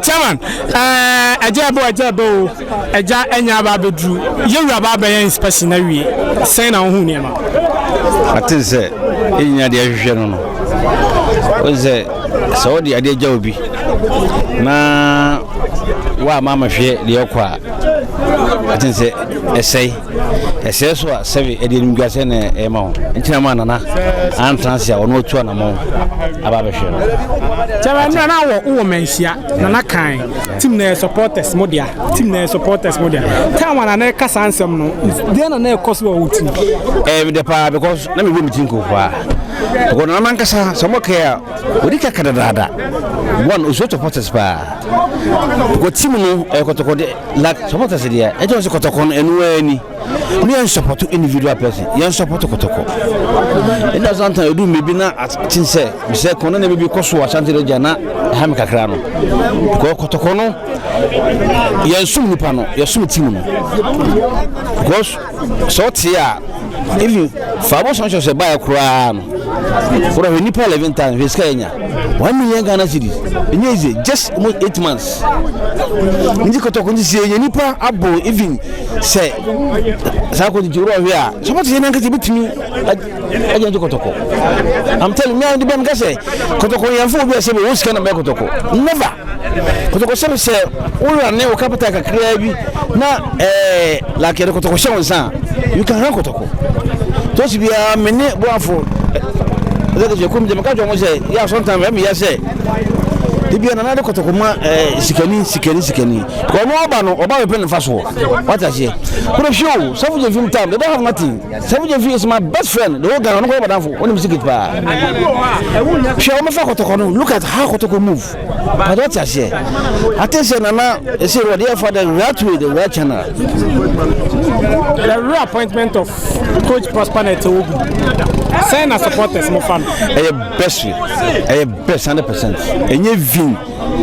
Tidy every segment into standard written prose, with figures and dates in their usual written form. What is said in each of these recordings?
chairman ajabo eja enya ba bedru yewura ba be inspection na wie sen na hu ne ma atinse enya de ahwehwe no oze so de ade agya obi na wa mama hwe de okwa atinse essay so a sevi ede nimguase na ema ho ntina ma nana antransia ono otu na mo aba be hwe no chairman na wo menhia nana kan team na supporters modia time na kasa ansem no dey na ekoso wo team de pa because na me go meeting ko fa ko na man kasa samo kaya odi ka kadada one ozo supporters pa ko team no Kotoko de like supporters dia e don se Kotoko no enu ani me en support individual person yan support Kotoko e da zanta edu me bi na atinse me se kono na me bi koso Asante na ha me kakra no ko Kotoko no yan sum nipa no yan sum team no because so tia even Fabo Sancho se buy kura no for a nipa 11 times we skanya 1 million Ghana cedis easy just almost 8 months ndi Kotoko ndi se nipa abo even say sako di juro hia so what say nanka bitimi aje ndi Kotoko I'm telling me ndi ben gase Kotoko yanfo bi se be woska na be Kotoko never Kotoko se ora ne o capital kakra bi na like Kotoko shon san you can run Kotoko to si bia mene boafo je kum je makajo mo se ya sometimes me ya se bia na de Kotoko ma sikani ko mo oba no oba we pen faso what I say pro show so je film time they don't have nothing so je film is my best friend the whole guy no go oba danfo oni music pa show me fa Kotoko no look at how Kotoko move but what I say attention na say what there for the right way the right channel the reappointment of coach Prosper Ogu sign as supporters mo fan best way best 100% enye vin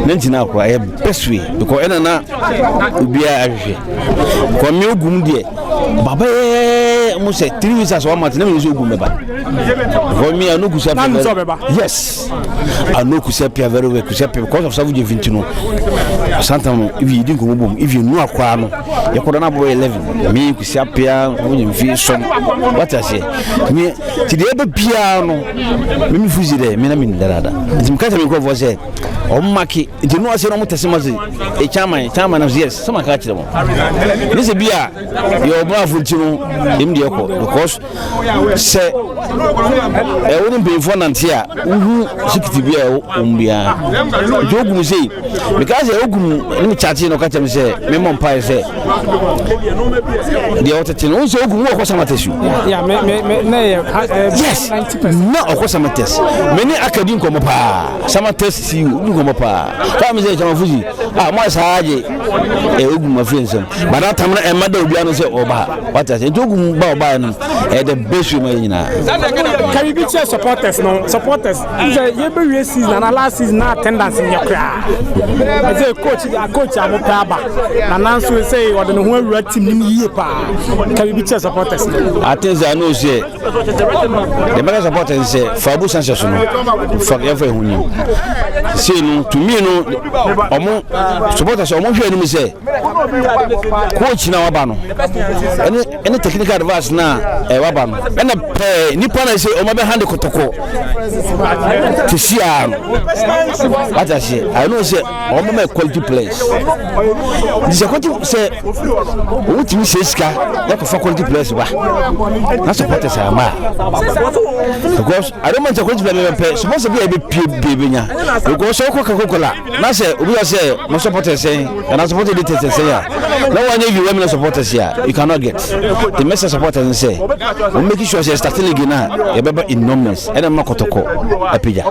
nentina kwa best way because na ubia ahwe ko me ogum de baba mo say 3 weeks as one month na me ogum meba for me anoku say yes anoku say very well ku say because of savu je vintino santam if you didn't go bom if you know akwa no you could na boy 11 me ku say apia wo je mfi so what I say me ti de be bia no me fuzi de me na me ndarada ntim kasa me ko vo say o maki nti no ase no mutesemazi e chairman of yes sama ka kire mo ni se bia yo bra funtino im de ko because se woni be for nantia uhu sikiti bia umbia jogum sei because ogum ni chachi no ka chem se me mon pai se de otetino so ogum wo ko samatesu yeah me na yes no ko samates me ni akadin ko mo pa samates si ngomo pa ka me say chama fuji mo saaje ogum afensem bana tamna e mada obi anu se oba what I say ogum ba oba no the best way nyina can you be supporters you be we season na last season na attendance in your crowd I say coach am pa na nanso say what no ho team nim yie pa can you be supporters attention I know say the better supporters say Fabo Sancho no for every huni say no to me no omo supporters omo hwe ni say coach na waba no any technical advice na waba no na nipa na say omo be hand Kotoko to see what I say I know say omo me quality players this quality say what you say ska ya ko quality players ba na supporters ama because I don't want to quality players supposed to be a bit nya because so ko Coca-Cola na say obi say no supporters say and I support the test say no one if you women supporters here you cannot get the message supporters say we make sure say start league na e beba enormous and na Kotoko apija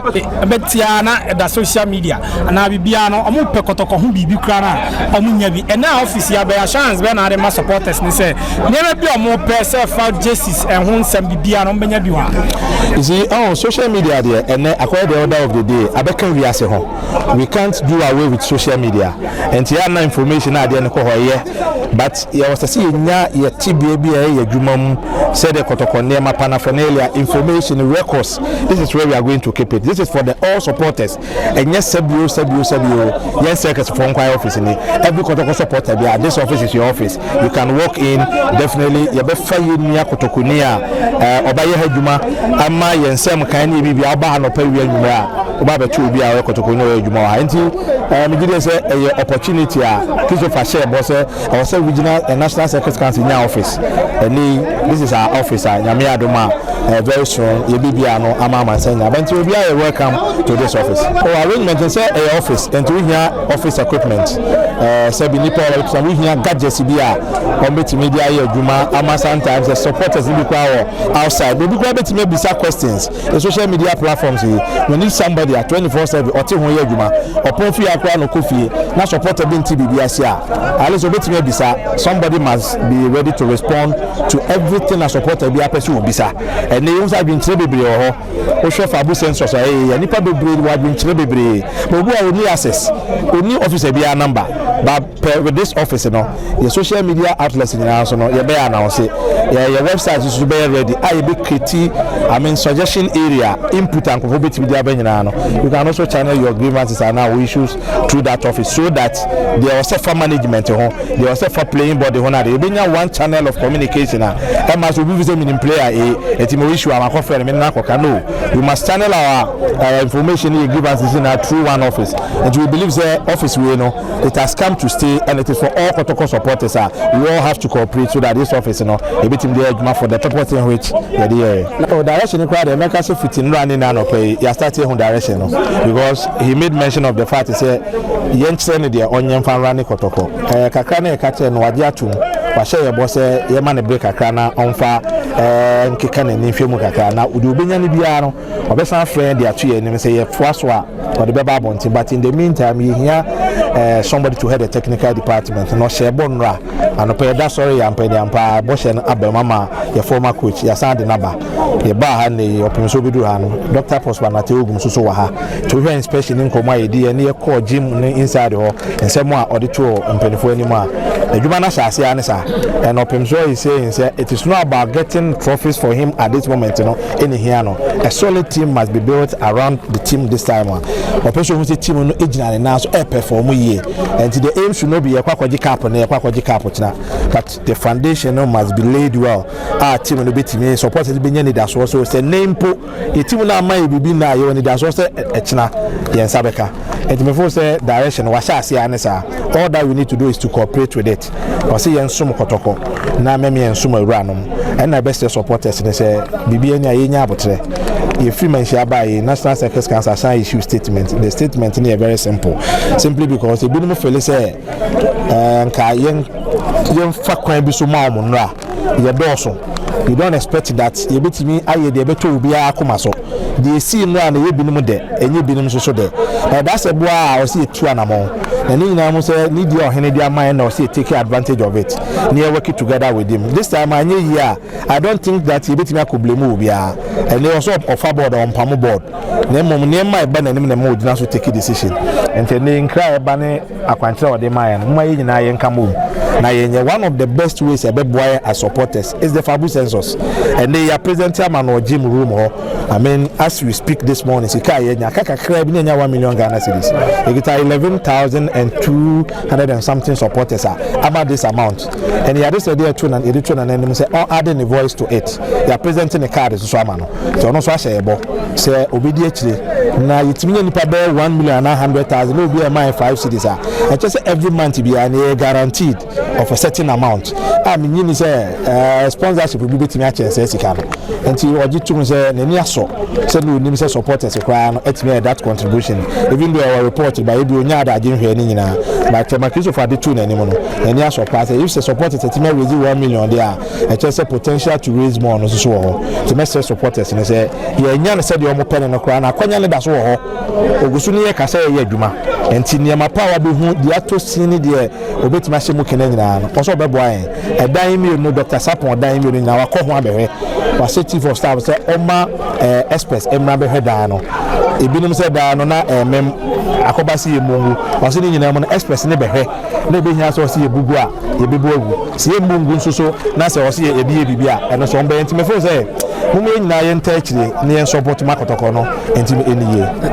betia na da social media na bibia no omo pe Kotoko ho bibi kra na omo nya bi na office ya be chance be na de ma supporters ni say na bi omo pe say fa jerseys and ho nsam bibia no benya bi wa you see on social media there and according the order of the day abeka we ase ho we can't do away with social media and here na information na there ko hoye but you was say nya ye tibia bi e adwuma Hanom said the Kotoko Nema paraphernalia, information, records. This is where we are going to keep it. This is for the all supporters. And yes, Sebio, yes, circus from Kwai office in every Kotoko supporter. This office is your office. You can walk in, definitely. You be fayi niya Kotokunia, Obaye Hejuma, Ama Yensem Kani Bibi Aba no pay Yuma, Oba two be our Kotokunia Juma. And we did say a opportunity. Christopher Share boss, our regional and national circus council in our office. And this is our office. Yamia Doma, very soon. Yebibiano, Amama Senya. But you be welcome to this office. Our arrangement is a office, and we hear office equipment. Sabi nipa we hear gadgets bia on bit media Juma ama sometimes the supporters will be outside. We be able to make bizarre questions. The social media platforms we need somebody at 24/7 or te ho ye Juma. Upon fi akwa no kofi na supporter bin TBB asia. At least bit me bizarre. Somebody must be ready to respond to everything a supporter be apesu bizarre. And they also have been bebre ho. O chef abu sensors nipa bebre wa been bebre. But we only access. Only officer be a number. But with this office, the social media outlets in the house, you better announce it. Your website is be ready. I be critique. Suggestion area, input and contribute media. You can also channel your grievances and now issues through that office, so that there was a for management, there was a for playing body. There be one channel of communication. And must be visiting player. Issue our conference. You must channel our information, your grievances in through one office, and we believe the office we know it has come to stay, and it is for all Kotoko supporters. We all have to cooperate so that this office, a bit in the for the purpose in which the direction required the American fitting running and okay, you started on direction because he made mention of the fact he said, Yensen, the onion fan running Kotoko, Kakane, Katen, Wadiatum, Washe, boss, Yaman break a crana on fire, and Kikan and Nifimu Kakana, Udubinian Biano, or best friend, the two and say, Fwaswa, or the Bababonti, but in the meantime, you hear somebody to head the technical department, no share bonra, and pay that sorry, and pay the empire, Bosch and Abemama, your former coach, your son, the number, your bar, and the open Sobiduano, Dr. Postmanatu, Susoha, to hear inspection in Komai, the near core gym inside her, and some more auditor and penny for anymore. The Jumana Shasi Anissa, and open so is saying, it is not about getting trophies for him at this moment, in Hiano. A solid team must be built around the team this time. A person who's a team on original and now so perform and the aim should not be a quack cap on a quack cap, but the foundation must be laid well. Our team will be team supported being any that's also say name put a team now might be now you need that's also a china yen sabeka. And before say direction was all that we need to do is to cooperate with it. Or see yen sum Kotoko na memi and sum ranum and the best supporters and say Bibiania yenya botre. If you mention by National Circus Council sign issue statement, the statement is very simple. Simply because the minimum feel say young fakwan bi so ma omunra ye doso. You don't expect that you bet me aye de beto obi akoma so. The see no na ye binim de enye binim so de. That's a boy I see two anamon. And you say need your Henry mind or see take advantage of it. Near working together with him. This time I here I don't think that you bet me could blame Ubia. And they also offer board on Pamo board. Name my ban and name mood now to take a decision. And then cry banner a control the mind. My come now, one of the best ways a boy as supporters is the Fabu census, and they are present man or gym room. I mean, as we speak this morning, Kaka crab in 1 million Ghana cedis. You get 11,200 and something supporters about this amount, and you are just a dear tune and editor and then say, oh, adding a voice to it. They are presenting a card as a man. So, no, so I say, obediently. Now, it's me 1,900,000 will be a mine 5 cities. And just every month to be guaranteed of a certain amount. I mean, you say sponsorship will be between and until you to say, Neniaso, said we need supporters require that contribution. Even though I reported by Ebionia, I didn't hear any now, but my Christopher the tune anymore. Neniaso pass, if the supporters at me raise 1 million there, and just a potential to raise more on so to message supporters and say, yeah, said you're more pen and a crown, I can't that's all. Ogusuni Kasa Yeduma, and Tinia power be who the actor seen the Obet Mashimu Kenyan, also by Boy, a dime no Dr. Sapon, dime in our Kohwabe, was city for staff, say, Oma Express, Emma Behedano. ebinom sɛ da no na mem akobasi emungu ɔse ne nyina mo no express ne behwe na ebehia so ɔse ebugu a yebebu agu se emungu nso so na sɛ ɔse ebi bibi a ɛno so ɔmbɛ ntime fo sɛ mo nyina yɛ nta akyire ne yɛn support makotoko no ntime eniye